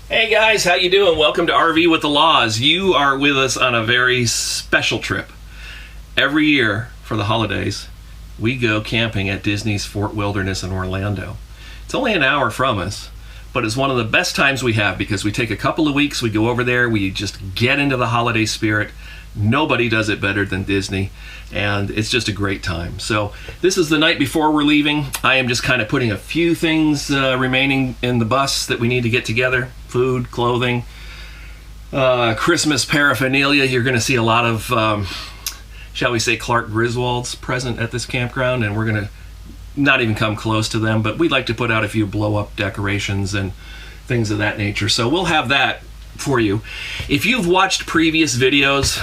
Hey guys, how you doing? Welcome to RV with the Laws. You are with us on a very special trip. Every year for the holidays, we go camping at Disney's Fort Wilderness in Orlando. It's only an hour from us, but it's one of the best times we have because we take a couple of weeks, we go over there, we just get into the holiday spirit. Nobody does it better than Disney, and it's just a great time. So this is the night before we're leaving. I am just kind of putting a few things remaining in the bus that we need to get together. Food, clothing, Christmas paraphernalia. You're going to see a lot of, shall we say, Clark Griswolds present at this campground, and we're going to not even come close to them, but we'd like to put out a few blow-up decorations and things of that nature. So we'll have that for you. If you've watched previous videos,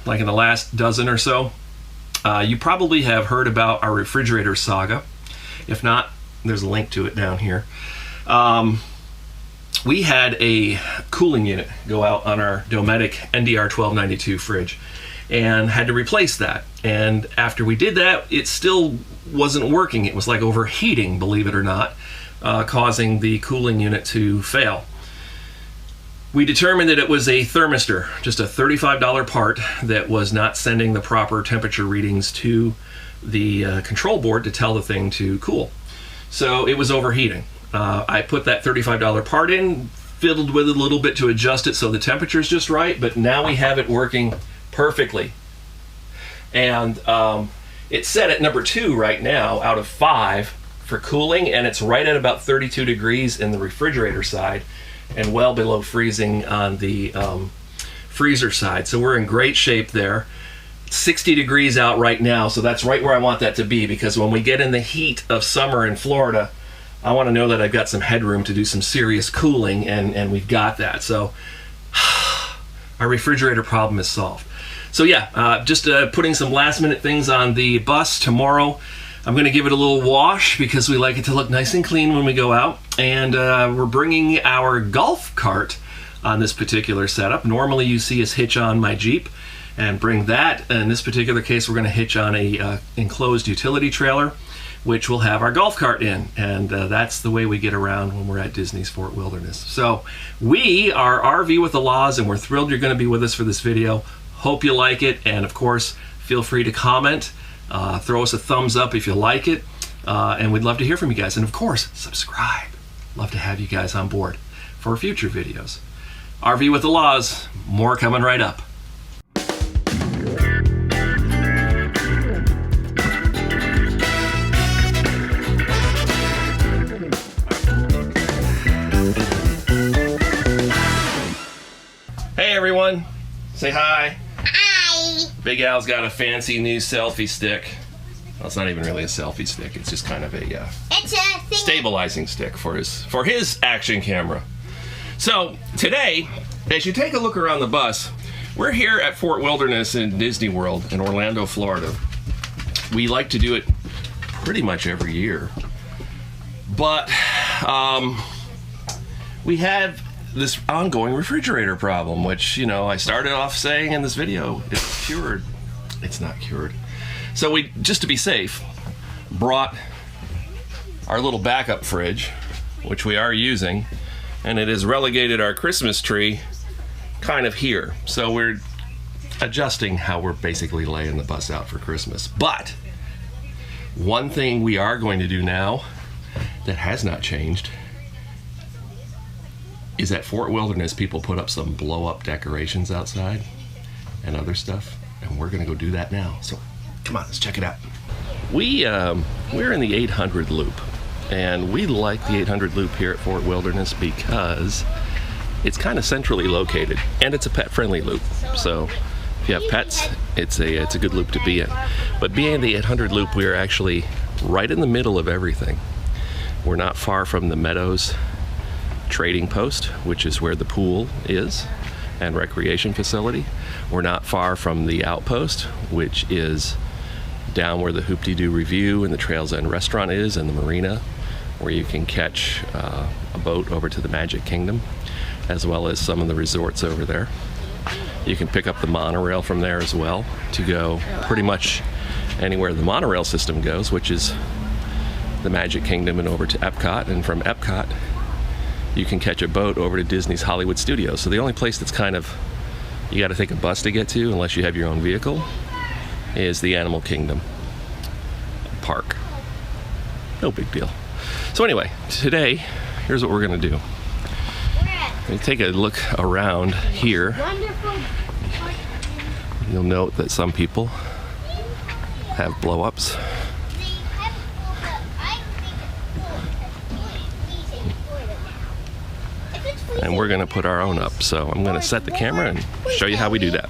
like in the last dozen or so, you probably have heard about our refrigerator saga. If not, there's a link to it down here. We had a cooling unit go out on our Dometic NDR 1292 fridge and had to replace that. And after we did that, it still wasn't working. It was like overheating, believe it or not, causing the cooling unit to fail. We determined that it was a thermistor, just a $35 part that was not sending the proper temperature readings to the control board to tell the thing to cool. So it was overheating. I put that $35 part in, fiddled with it a little bit to adjust it so the temperature's just right, but now we have it working perfectly. And it's set at number 2 right now out of 5 for cooling, and it's right at about 32 degrees in the refrigerator side and well below freezing on the freezer side. So we're in great shape there. 60 degrees out right now, so that's right where I want that to be, because when we get in the heat of summer in Florida, I want to know that I've got some headroom to do some serious cooling, and we've got that. So our refrigerator problem is solved. So yeah, just putting some last minute things on the bus tomorrow. I'm going to give it a little wash because we like it to look nice and clean when we go out. And we're bringing our golf cart on this particular setup. Normally you see us hitch on my Jeep and bring that. In this particular case, we're going to hitch on a enclosed utility trailer, which will have our golf cart in. And that's the way we get around when we're at Disney's Fort Wilderness. So we are RV with the Laws, and we're thrilled you're going to be with us for this video. Hope you like it. And of course, feel free to comment. Throw us a thumbs up if you like it, and we'd love to hear from you guys. And of course, subscribe. Love to have you guys on board for future videos. RV with the Laws, more coming right up. Hey everyone, say hi. Big Al's got a fancy new selfie stick. Well, it's not even really a selfie stick. It's just kind of a stabilizing stick for his action camera. So today, as you take a look around the bus, we're here at Fort Wilderness in Disney World in Orlando, Florida. We like to do it pretty much every year, but we have this ongoing refrigerator problem, which, you know, I started off saying in this video, it's cured. It's not cured. So we, just to be safe, brought our little backup fridge, which we are using, and it has relegated our Christmas tree kind of here. So we're adjusting how we're basically laying the bus out for Christmas. But one thing we are going to do now that has not changed is at Fort Wilderness, people put up some blow-up decorations outside and other stuff, and we're gonna go do that now. So come on, let's check it out. We're in the 800 loop, and we like the 800 loop here at Fort Wilderness because it's kind of centrally located, and it's a pet-friendly loop. So if you have pets, it's a good loop to be in. But being in the 800 loop, we are actually right in the middle of everything. We're not far from the Meadows trading post, which is where the pool is and recreation facility. We're not far from the outpost, which is down where the Hoop-Dee-Doo Review and the Trails End restaurant is, and the marina where you can catch a boat over to the Magic Kingdom, as well as some of the resorts over there. You can pick up the monorail from there as well to go pretty much anywhere the monorail system goes, which is the Magic Kingdom and over to Epcot, and from Epcot you can catch a boat over to Disney's Hollywood Studios. So the only place that's kind of, you got to take a bus to get to, unless you have your own vehicle, is the Animal Kingdom Park. No big deal. So anyway, today, here's what we're gonna do. We take a look around here. You'll note that some people have blow-ups. And we're gonna put our own up. So I'm gonna set the camera and show you how we do that.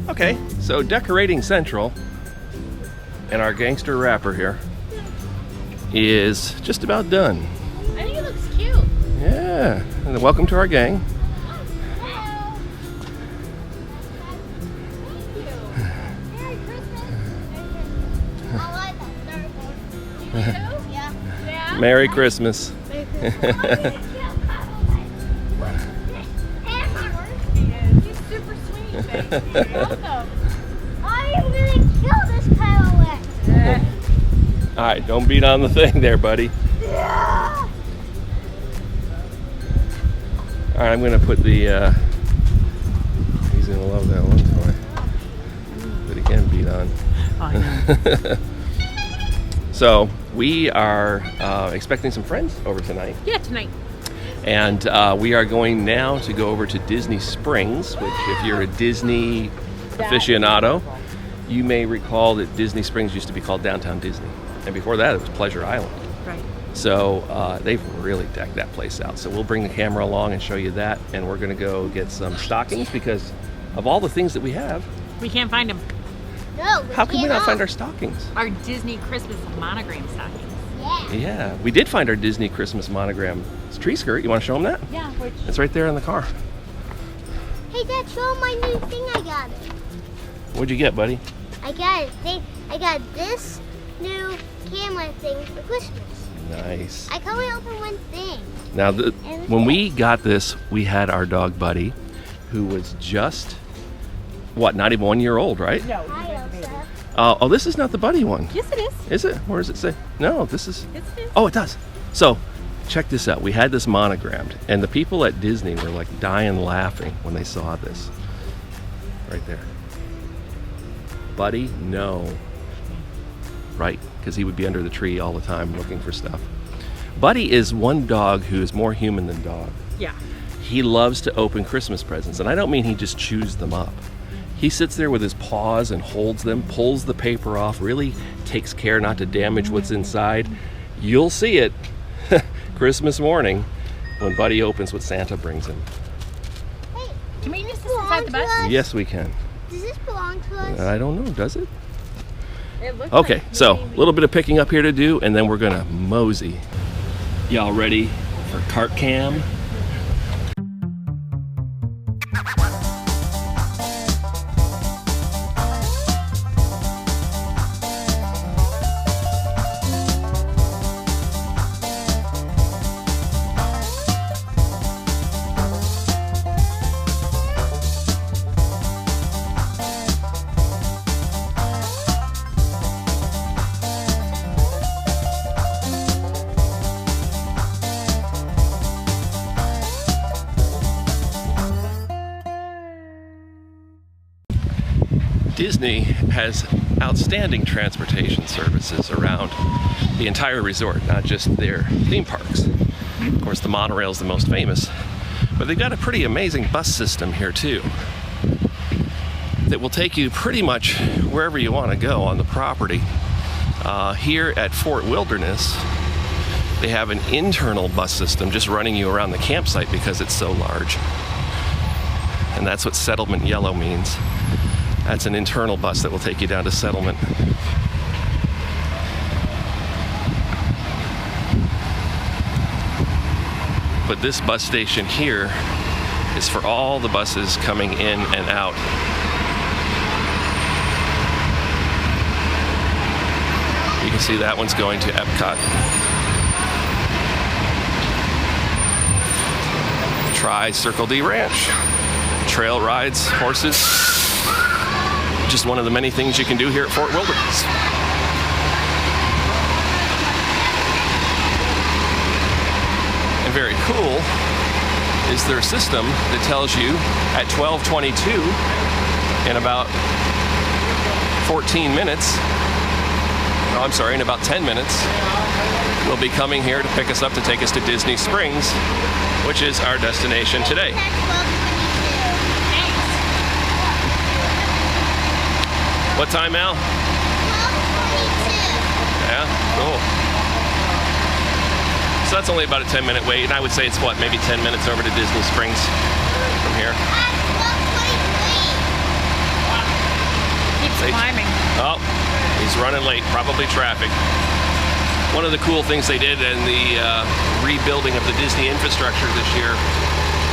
Okay, so decorating central and our gangster rapper here is just about done. I think it looks cute. Yeah, and welcome to our gang. Hello. Merry Christmas. I like that. You do? Yeah. Merry Christmas. He's super sweet, baby. You're welcome. I'm gonna kill this pilot. All right, don't beat on the thing there, buddy. Yeah. All right, I'm gonna put the, he's gonna love that one toy. But again, beat on. I know. So we are expecting some friends over tonight. Yeah, tonight. And we are going now to go over to Disney Springs, which if you're a Disney aficionado, you may recall that Disney Springs used to be called Downtown Disney. And before that, it was Pleasure Island. Right. So they've really decked that place out. So we'll bring the camera along and show you that. And we're going to go get some stockings because of all the things that we have. We can't find them. No, How can we not find our stockings? Our Disney Christmas monogram stockings. Yeah. Yeah, we did find our Disney Christmas monogram tree skirt. You want to show them that? Yeah, which It's right there in the car. Hey, Dad, show 'em my new thing I got. What'd you get, buddy? I got this new camera thing for Christmas. Nice. I can only open one thing. Now, when we got this, we had our dog Buddy, who was just, not even 1 year old, right? no. Hi, Elsa. Oh, this is not the Buddy one. Yes, it is. Is it? Where does it say? No, this is. Yes, it is. Oh, it does. So, check this out. We had this monogrammed, and the people at Disney were like dying laughing when they saw this. Right there. Buddy, no. Right, because he would be under the tree all the time looking for stuff. Buddy is one dog who is more human than dog. Yeah. He loves to open Christmas presents, and I don't mean he just chews them up. He sits there with his paws and holds them, pulls the paper off, really takes care not to damage what's inside. You'll see it Christmas morning when Buddy opens what Santa brings him. Hey, Can we use this belong inside the to bus? us? Yes, we can. Does this belong to us? I don't know, does it? It looks Okay, like so a maybe. little bit of picking up here to do, and then we're gonna mosey. Y'all ready for cart cam? Disney has outstanding transportation services around the entire resort, not just their theme parks. Of course, the monorail is the most famous, but they've got a pretty amazing bus system here too that will take you pretty much wherever you want to go on the property. Here at Fort Wilderness, they have an internal bus system just running you around the campsite because it's so large. And that's what Settlement Yellow means. That's an internal bus that will take you down to Settlement. But this bus station here is for all the buses coming in and out. You can see that one's going to Epcot. Try Circle D Ranch. Trail rides, horses. Just one of the many things you can do here at Fort Wilderness. And very cool is their system that tells you at 12:22 in about 14 minutes, no, I'm sorry, in about 10 minutes, we'll be coming here to pick us up to take us to Disney Springs, which is our destination today. What time, Al? 12:22. Yeah, cool. So that's only about a 10-minute wait, and I would say it's what, maybe 10 minutes over to Disney Springs from here. Keeps climbing. Oh, he's running late, probably traffic. One of the cool things they did in the rebuilding of the Disney infrastructure this year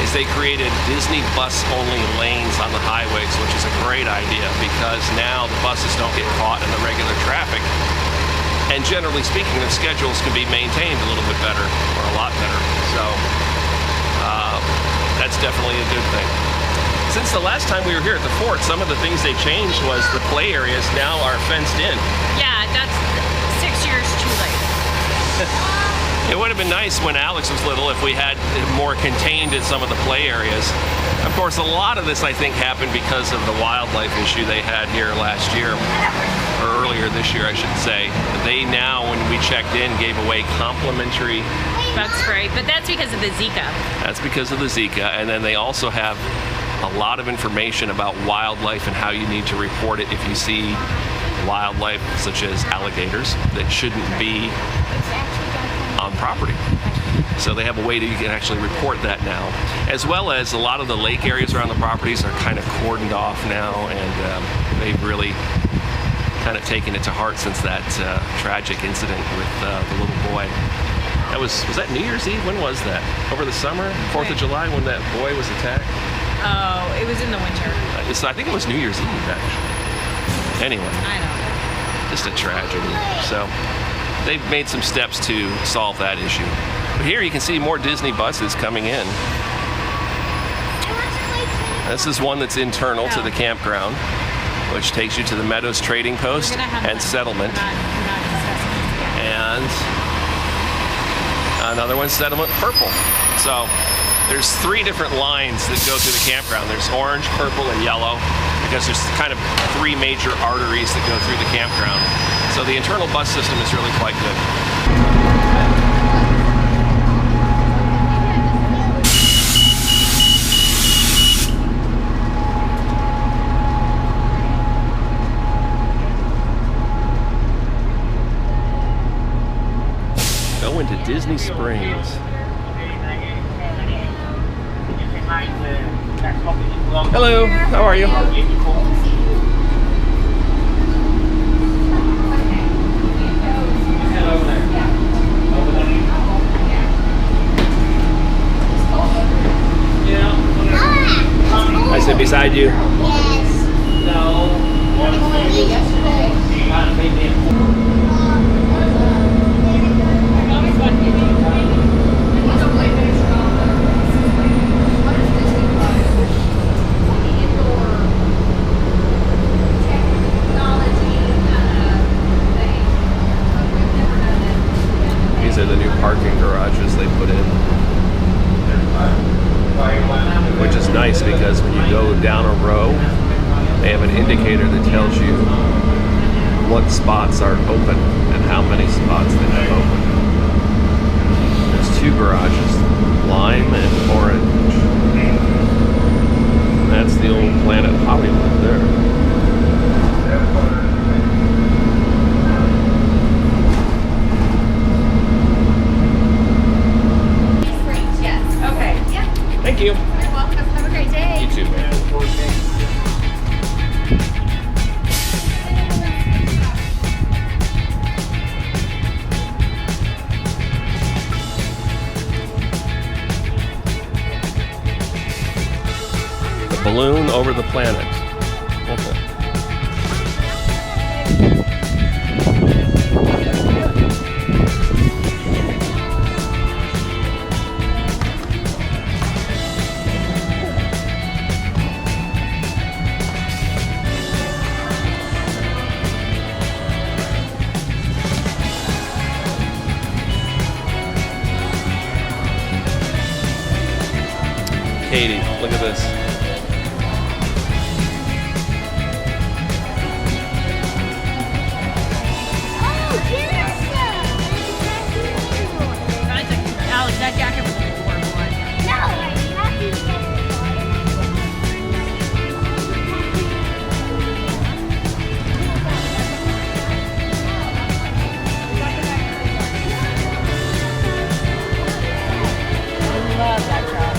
is they created Disney bus-only lanes on the highways, which is a great idea because now the buses don't get caught in the regular traffic. And generally speaking, the schedules can be maintained a little bit better, or a lot better. So that's definitely a good thing. Since the last time we were here at the fort, some of the things they changed was the play areas now are fenced in. Yeah, that's 6 years too late. It would have been nice when Alex was little if we had it more contained in some of the play areas. Of course, a lot of this I think happened because of the wildlife issue they had here last year, or earlier this year I should say. They now, when we checked in, gave away complimentary. That's great, but that's because of the Zika. That's because of the Zika, and then they also have a lot of information about wildlife and how you need to report it if you see wildlife such as alligators that shouldn't be on property. So they have a way that you can actually report that now, as well as a lot of the lake areas around the properties are kind of cordoned off now, and they've really kind of taken it to heart since that tragic incident with the little boy. That was that New Year's Eve? When was that? Over the summer? 4th of July when that boy was attacked? Oh, it was in the winter. So I think it was New Year's Eve, actually. Anyway. I don't know. Just a tragedy. So they've made some steps to solve that issue. But here you can see more Disney buses coming in. This is one that's internal to the campground, which takes you to the Meadows Trading Post and Settlement. And another one's Settlement Purple. So there's 3 different lines that go through the campground. There's orange, purple, and yellow, because there's kind of 3 major arteries that go through the campground. So the internal bus system is really quite good. Go into Disney Springs. Hello, how are you? I sit beside you. These are the new parking garages they put in, which is nice because when you go down a row, They have an indicator that tells you what spots are open and how many spots they have open. There's 2 garages, lime and orange. That's the old Planet Hollywood there. Yes. Okay. Yep. Thank you. You're welcome. Have a great day. You too. The balloon over the planet. Katie, look at this. Oh, here's some. Alex, that jacket was adorable. No, happy I love that dress.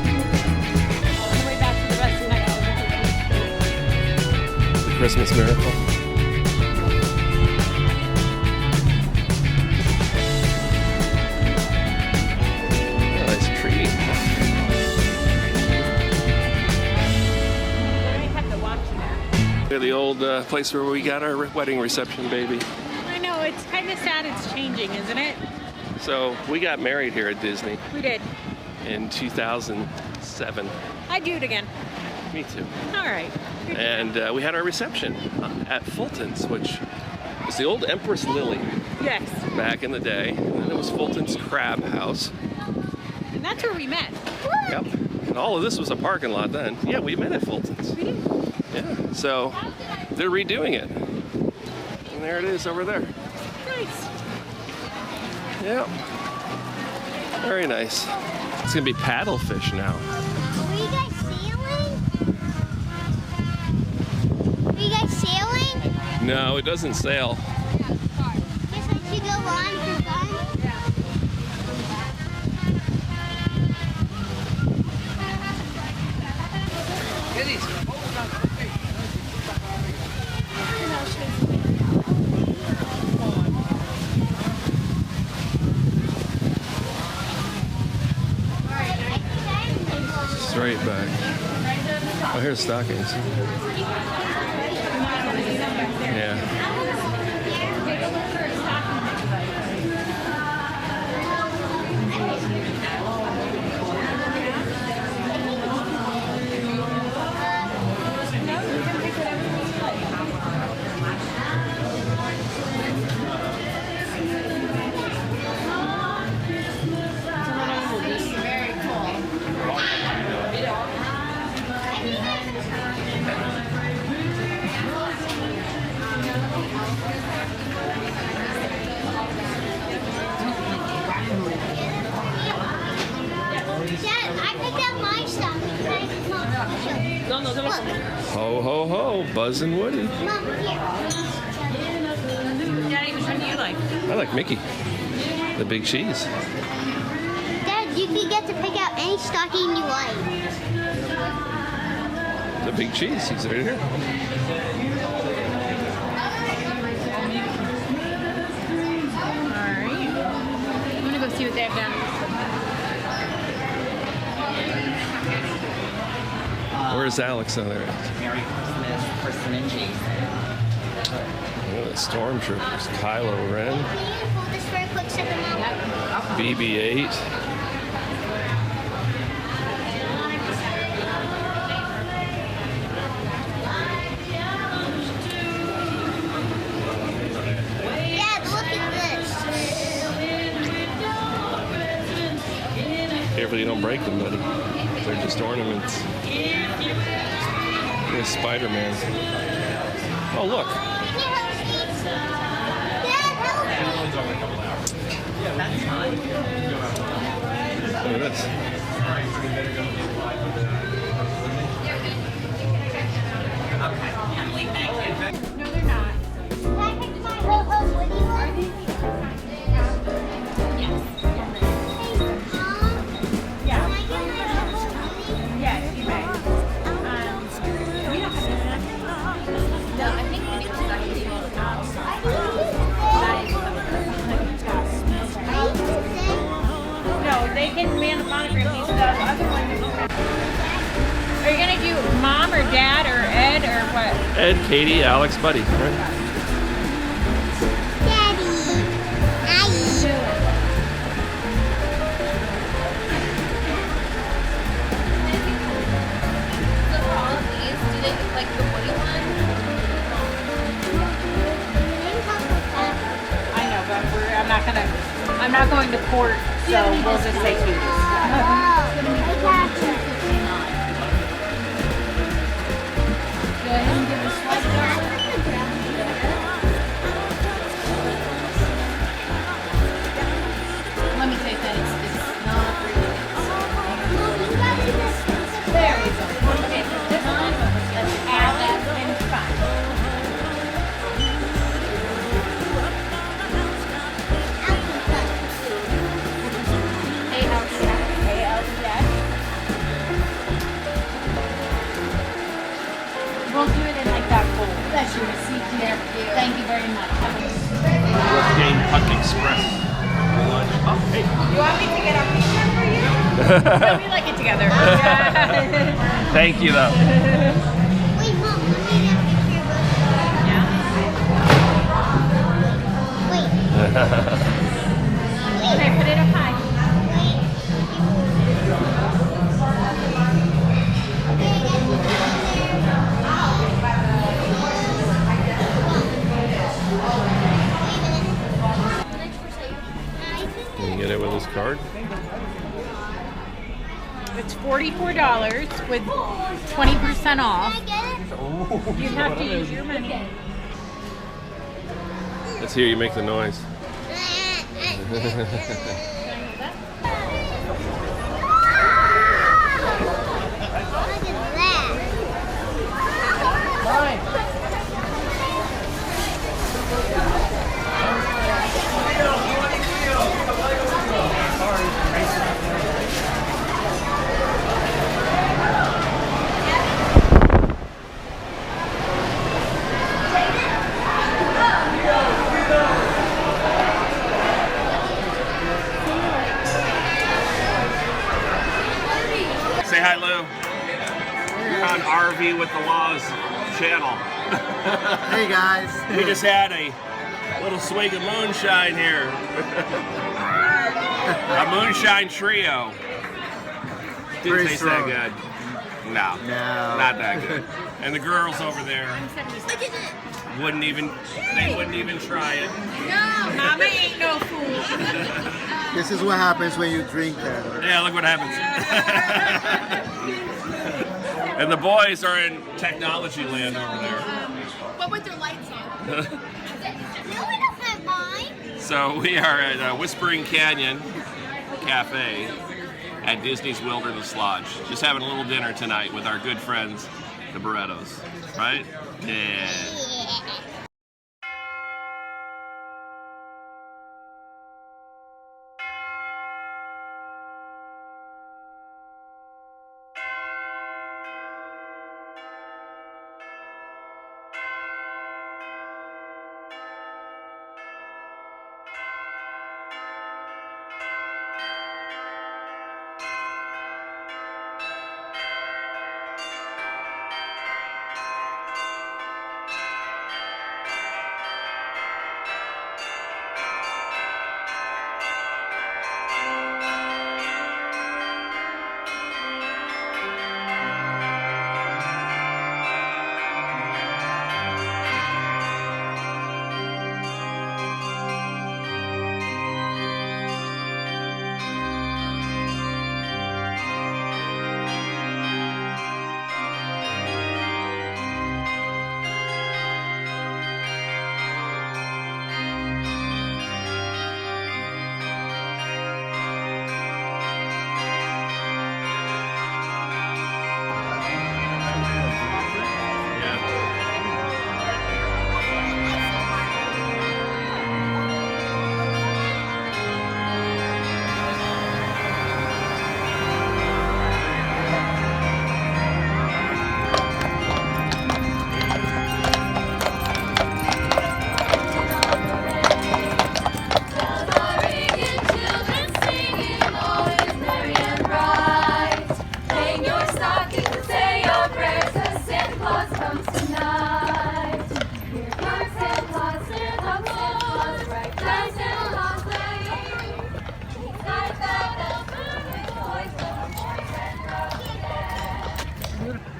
On the way back to the rest of the night. Christmas miracle. Nice tree. I have to watch that. Look at the old place where we got our wedding reception, baby. I know, it's kind of sad it's changing, isn't it? So we got married here at Disney We did. in 2007. I'd do it again. Me too. All right. And we had our reception at Fulton's, which was the old Empress Lily Yes. back in the day. And then it was Fulton's Crab House. And that's where we met. Yep. And all of this was a parking lot then. Yeah, we met at Fulton's. We did. Yeah. So they're redoing it. And there it is over there. Nice. Yep. Very nice. It's gonna be paddlefish now. Were you guys sailing? Were you guys sailing? No, it doesn't sail. Guess I should go on for fun. Straight back. Oh, here's stockings. Yeah. Dad, I picked up my stuff. No, no, no. Ho, ho, ho. Buzz and Woody. Mom, here. Daddy, which one do you like? I like Mickey. The big cheese. Dad, you can get to pick out any stocking you like. The big cheese. He's right here. All right. I'm gonna go see what they have down. Where's Alex on there? Merry Christmas, Kristen and Jason. Oh, the Stormtroopers. Kylo Ren. Can you hold this for a quick second, Mom? BB-8. Dad, look at this. Careful you don't break them, buddy. They're just ornaments. There's Spider-Man. Oh, look. Can you help me? Dad, help me. That's fine. Look at this. Okay, Emily, thank you. No, they're not. Can I pick my Ho-Ho Woody one? Yes. Mom, Yeah. can I get my Ho-Ho Woody? Yes, you may. We don't have No, I think we need to start using all the cops. I need No, they can man the monogram. These the other ones. Are you gonna do mom or dad or Ed or what? Ed, Katie, Alex, Buddy. Right? Daddy. So for all of these, do they look like the Woody one? I know, but I'm not going to court, so we'll just say cuties. Go ahead and give a swipe there. Let me take that. It's not really. There we go. Okay, so this one, let's add that in fun. Hey, how's that? Hey, how's that? We'll do it in like that gold. That's your receipt there. Thank you very much. Wolfgang Puck Express. Oh, hey. You want me to get our picture for you? No, we like it together. Thank you, though. Wait, Mom, let me get a picture of Wait. Okay, put it up high. Can you get it with his card? It's $44 with 20% off. You have to use your money. Let's hear you make the noise. Say hi, Lou. You're on RV with the Laws channel. Hey guys. We just had a little swig of moonshine here. A moonshine trio. Didn't Very taste strong. that good. No, No. not that good. And the girls over there Look at it. wouldn't even try it. No. Mama ain't no fool. This is what happens when you drink that. Yeah, look what happens. And the boys are in technology land over there. What with their lights on? No, we don't have mine. So we are at Whispering Canyon Cafe at Disney's Wilderness Lodge. Just having a little dinner tonight with our good friends, the Barrettos. Right? Yeah.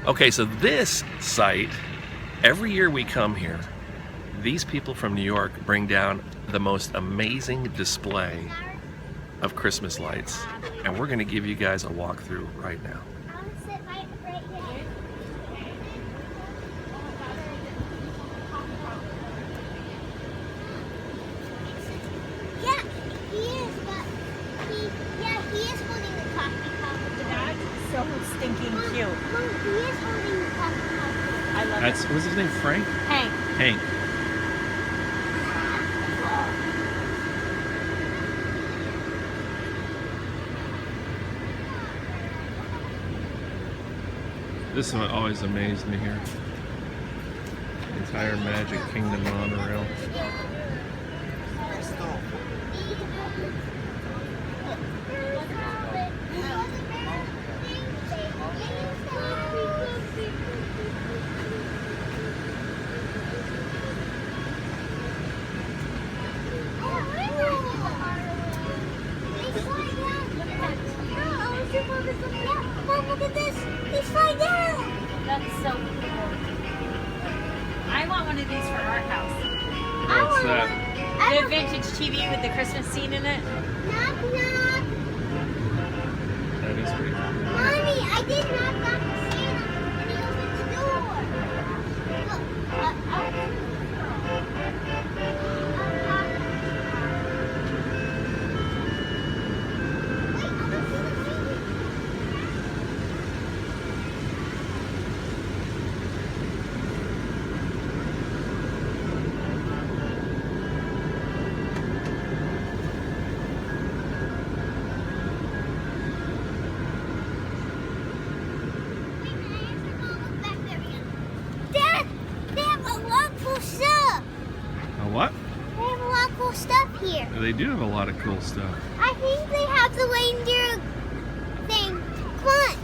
Okay, so this site, every year we come here, these people from New York bring down the most amazing display of Christmas lights, and we're going to give you guys a walkthrough right now. I'll sit right here. Yeah, he is, but he is holding the coffee cup. That's so stinking cute. Mom, he is holding the coffee cup. I love That's, what's his name, Frank? it. Hank. Hank. This one always amazed me here. The entire Magic Kingdom monorail. Mom, look at this. They slide down. That's so cool. I want one of these for our house. What's that? The vintage TV with the Christmas scene in it. Knock, knock. That is pretty cool. Mommy, I did knock on Santa and he opened the door. Dad, they have a lot of cool stuff. A what? They have a lot of cool stuff here. They do have a lot of cool stuff. I think they have the reindeer thing. Come on.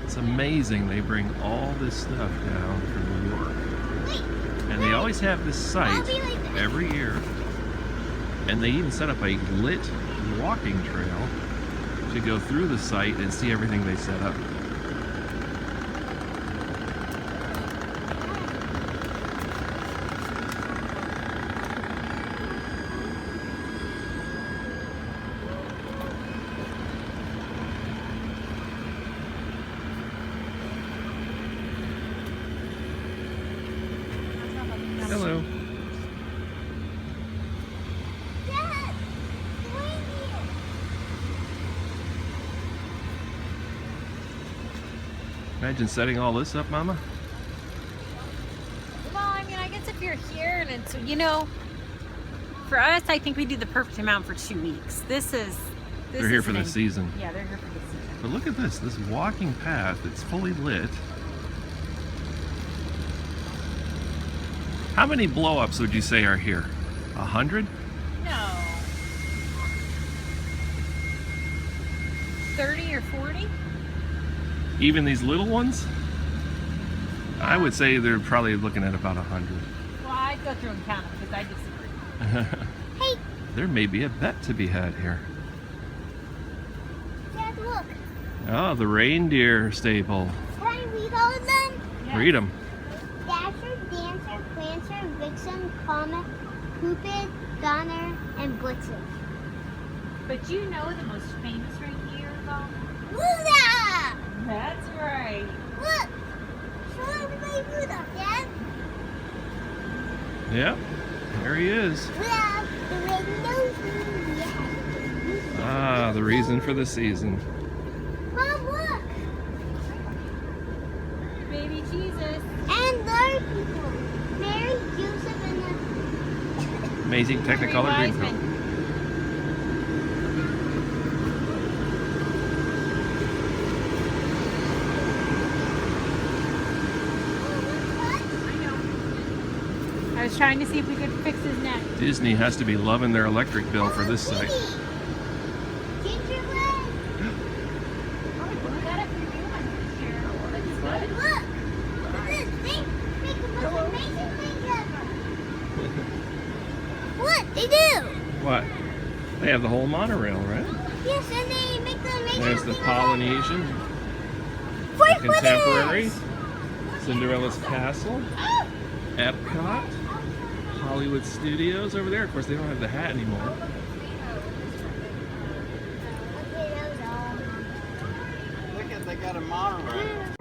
It's amazing they bring all this stuff down from New York. And they always have this site every year. And they even set up a lit walking trail to go through the site and see everything they set up. Hello. Dad, the reindeer. Imagine setting all this up, Mama. Well, I mean, I guess if you're here and it's, you know, for us, I think we do the perfect amount for 2 weeks. They're here for the season. Yeah, they're here for the season. But look at this walking path that's fully lit. How many blow-ups would you say are here? 100? No. 30 or 40? Even these little ones? I would say they're probably looking at about 100. Well, I'd go through and count them because I disagree. Hey, There may be a bet to be had here. Dad, look. Oh, the reindeer stable. Can I read all of them? Yeah. Read them. Dasher, Dancer, Prancer, Vixen, Comet, Cupid, Donner, and Blitzen. But you know the most famous reindeer of all? Rudolph! That's right. Look! Show everybody Rudolph, Dad. Yep, there he is. Rudolph, the red-nosed reindeer. Ah, the reason for the season. Mom, look! Baby Jesus. And there are people. Mary, Joseph, and the... Amazing Technicolor Three green wise coat. men. I was trying to see if we could fix his neck. Disney has to be loving their electric bill for this site. Gingerbread. We got it for you one this year. That's good. Look! Look at this. They make the most amazing things ever. What? They do. What? They have the whole monorail, right? Yes, and they make the There's the Polynesian, Wait, Contemporary, Cinderella's Castle, Epcot, Hollywood Studios over there. Of course, they don't have the hat anymore. Okay, that was all. Look at, they got a monorail.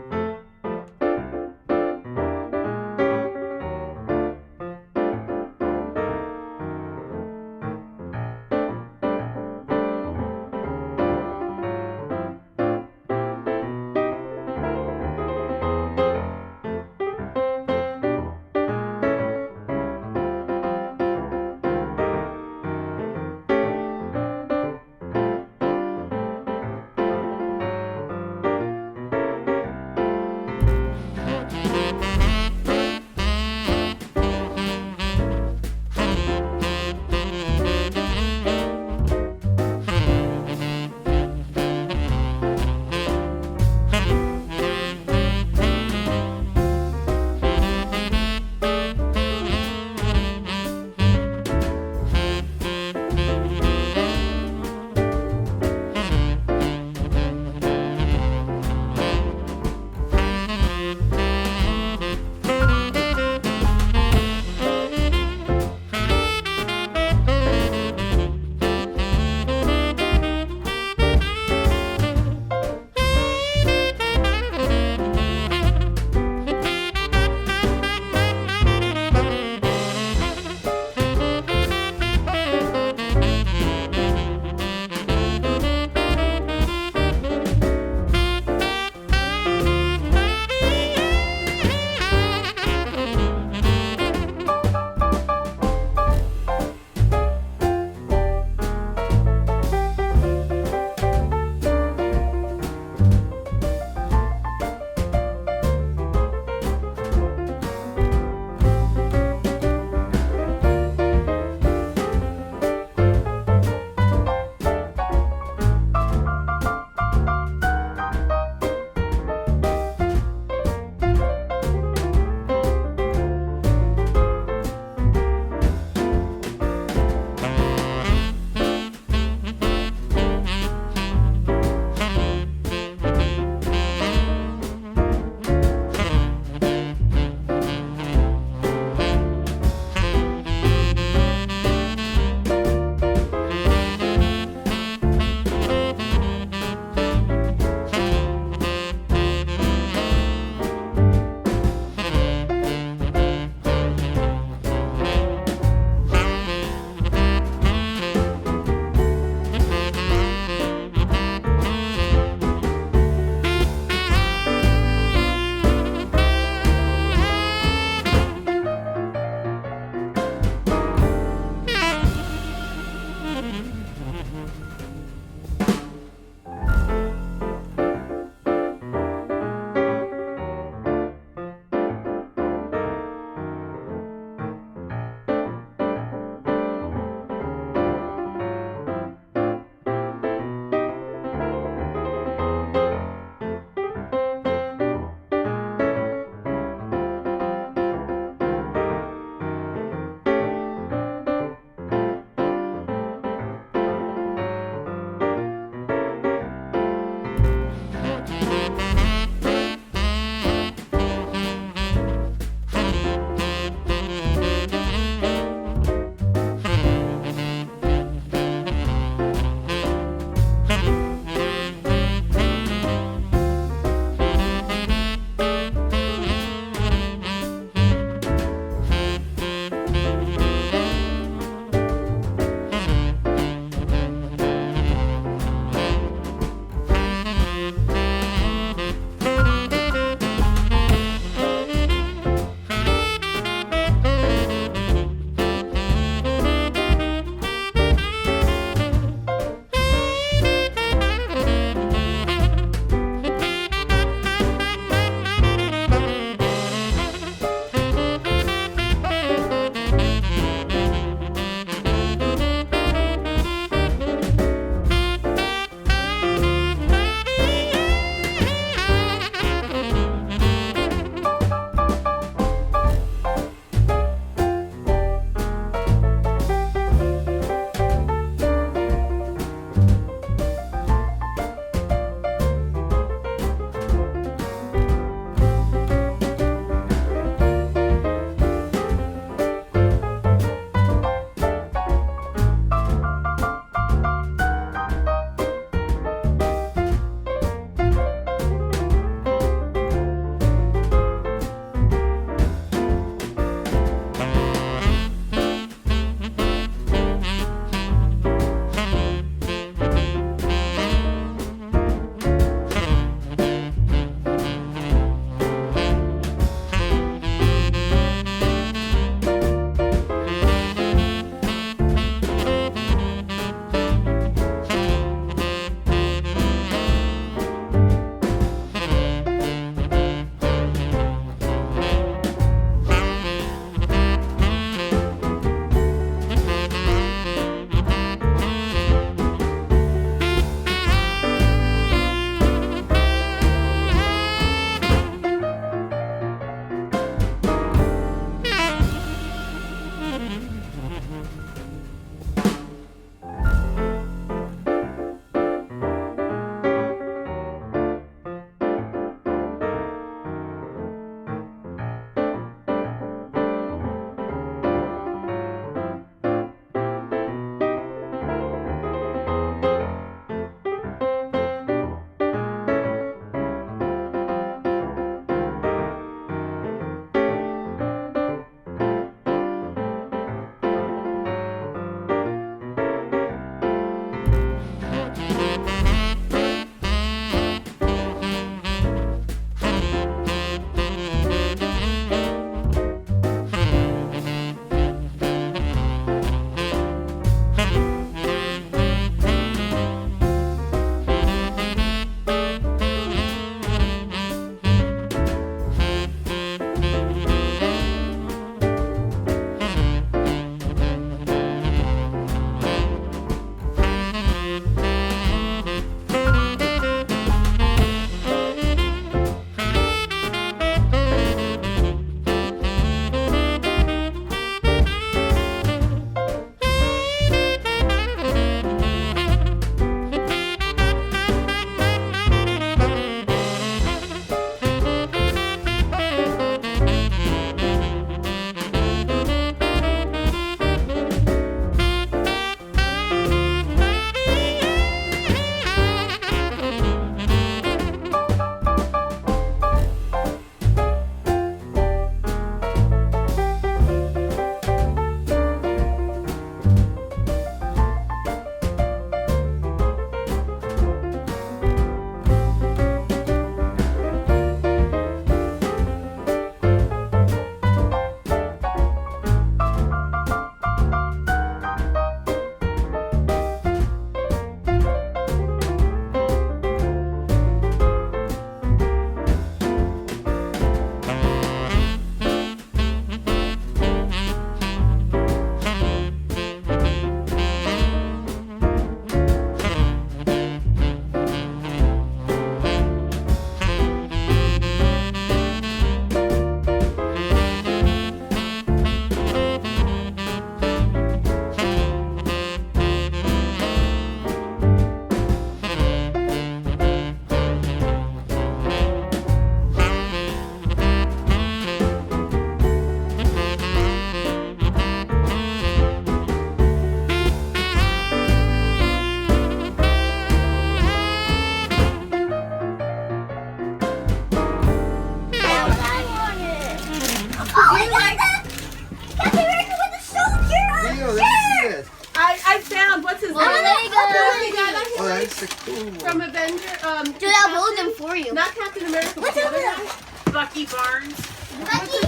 From Avenger. Dude, I'll build them for you. Not Captain America, but What's the over other there? guy. Bucky Barnes. Bucky.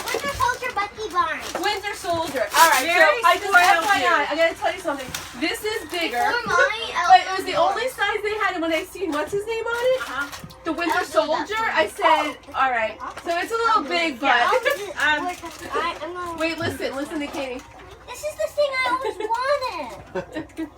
Winter Soldier Bucky Barnes. Winter Soldier. All right, Very so I just spoiled FYI, you. I gotta tell you something. This is bigger. For mine, But it was the only size they had, and when I seen what's his name on it, the Winter I'll do that Soldier, for you. I said, all right. So it's a little big, but I'm gonna. wait, listen to Katie. This is the thing I always wanted.